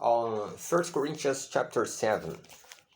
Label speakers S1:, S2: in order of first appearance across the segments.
S1: on 1 Corinthians chapter 7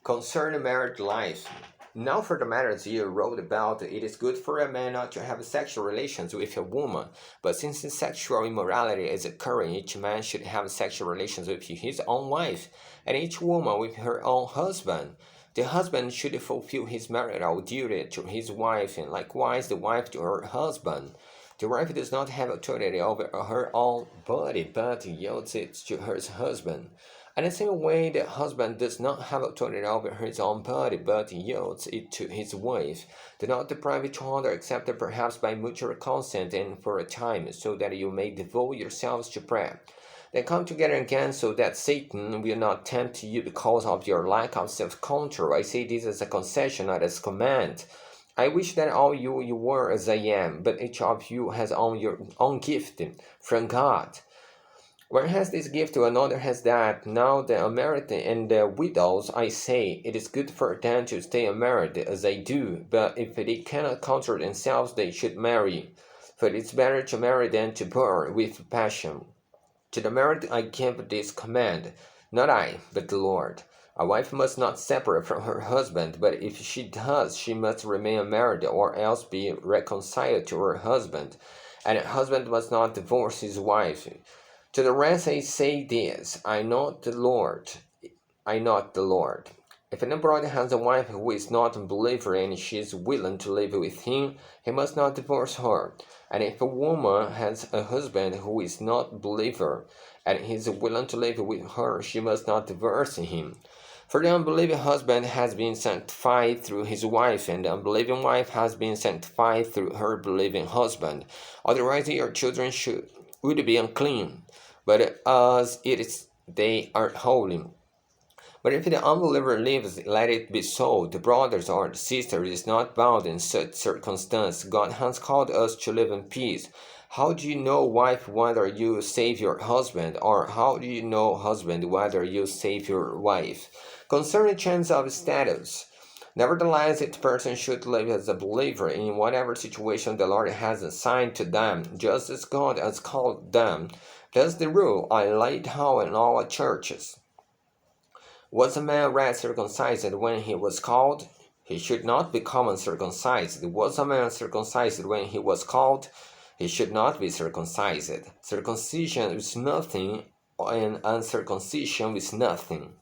S1: concerning married life. Now for the matters you wrote about, it is good for a man not to have sexual relations with a woman, but since sexual immorality is occurring, each man should have sexual relations with his own wife, and each woman with her own husband. The husband should fulfill his marital duty to his wife, and likewise the wife to her husband. The wife does not have authority over her own body, but yields it to her husband. In the same way, the husband does not have authority over his own body, but yields it to his wife. Do not deprive each other, except perhaps by mutual consent and for a time, so that you may devote yourselves to prayer. Then come together again, so that Satan will not tempt you because of your lack of self-control. I say this as a concession, not as command. I wish that all you were as I am, but each of you has your own gift from God. One has this gift, another has that. Now the unmarried and the widows, I say, it is good for them to stay unmarried, as I do, but if they cannot control themselves, they should marry. For it is better to marry than to burn with passion. To the married I give this command, not I, but the Lord. A wife must not separate from her husband, but if she does, she must remain unmarried or else be reconciled to her husband, and a husband must not divorce his wife. To the rest I say this, I not the Lord. If any brother has a wife who is not a believer and she is willing to live with him, he must not divorce her. And if a woman has a husband who is not a believer and he is willing to live with her, she must not divorce him. For the unbelieving husband has been sanctified through his wife, and the unbelieving wife has been sanctified through her believing husband. Otherwise your children would be unclean, but as it is, they are holy. But if the unbeliever lives, let it be so. The brothers or the sisters is not bound in such circumstance. God has called us to live in peace. How do you know, wife, whether you save your husband? Or how do you know, husband, whether you save your wife? Concerning change of status, nevertheless, each person should live as a believer in whatever situation the Lord has assigned to them, just as God has called them. That's the rule I laid down in all churches. Was a man red circumcised when he was called? He should not become uncircumcised. Was a man circumcised when he was called? He should not be circumcised. Circumcision is nothing, and uncircumcision is nothing.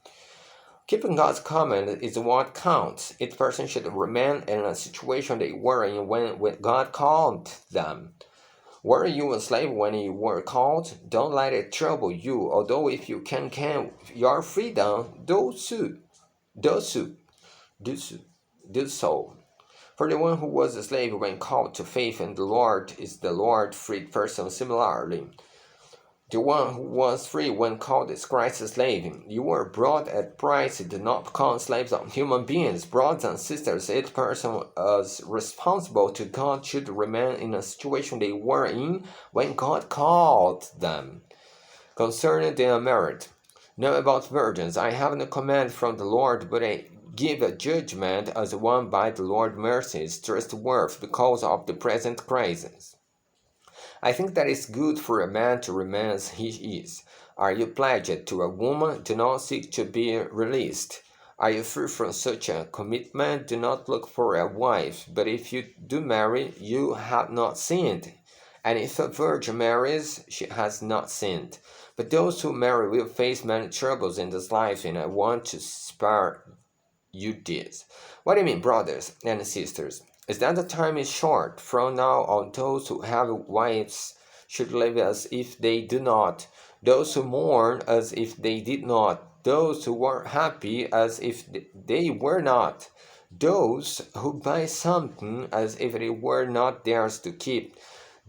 S1: Keeping God's command is what counts. Each person should remain in a situation they were in when God called them. Were you a slave when you were called? Don't let it trouble you, although if you can your freedom, do so. For the one who was a slave when called to faith in the Lord is the Lord freed person similarly. The one who was free when called is Christ's slave. You were bought at price, did not become slaves of human beings. Brothers and sisters, each person as responsible to God should remain in a situation they were in when God called them. Concerning the unmarried, know about virgins, I have no command from the Lord, but I give a judgment as one by the Lord's mercies, trustworthy because of the present crisis. I think that it's good for a man to remain as he is. Are you pledged to a woman? Do not seek to be released. Are you free from such a commitment? Do not look for a wife. But if you do marry, you have not sinned. And if a virgin marries, she has not sinned. But those who marry will face many troubles in this life, and I want to spare you this. What do you mean, brothers and sisters? Is that the time is short? From now on, those who have wives should live as if they do not, those who mourn as if they did not, those who were happy as if they were not, those who buy something as if it were not theirs to keep,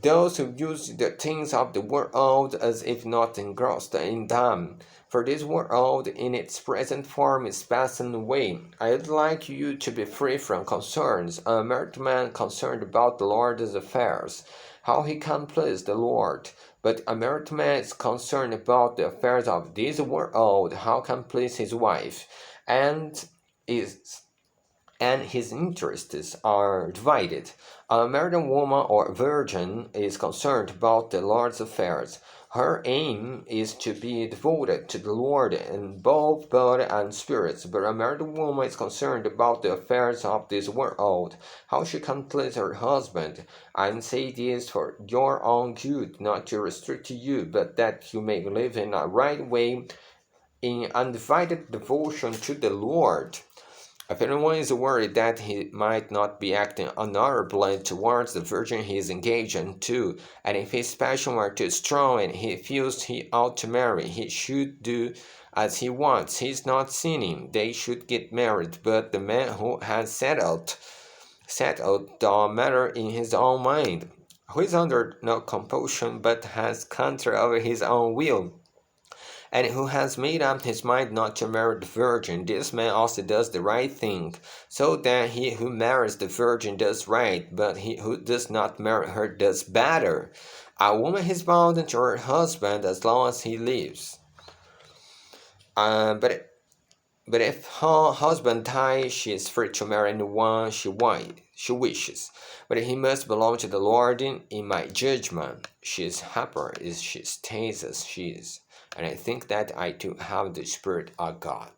S1: those who use the things of the world as if not engrossed in them. For this world in its present form is passing away. I would like you to be free from concerns. A married man concerned about the Lord's affairs, how he can please the Lord. But a married man is concerned about the affairs of this world, how can please his wife, and his interests are divided. A married woman or virgin is concerned about the Lord's affairs. Her aim is to be devoted to the Lord in both body and spirit, but a married woman is concerned about the affairs of this world, how she can please her husband, and say this for your own good, not to restrict you, but that you may live in a right way in undivided devotion to the Lord. If anyone is worried that he might not be acting honorably towards the virgin he is engaged to, and if his passion were too strong and he feels he ought to marry, he should do as he wants. He is not sinning. They should get married, but the man who has settled the matter in his own mind, who is under no compulsion but has control over his own will, and who has made up his mind not to marry the virgin, this man also does the right thing, so that he who marries the virgin does right, but he who does not marry her does better. A woman is bound to her husband as long as he lives. But if her husband dies, she is free to marry anyone she wishes. But he must belong to the Lord in my judgment. She is happier if she stays as she is. And I think that I do have the Spirit of God.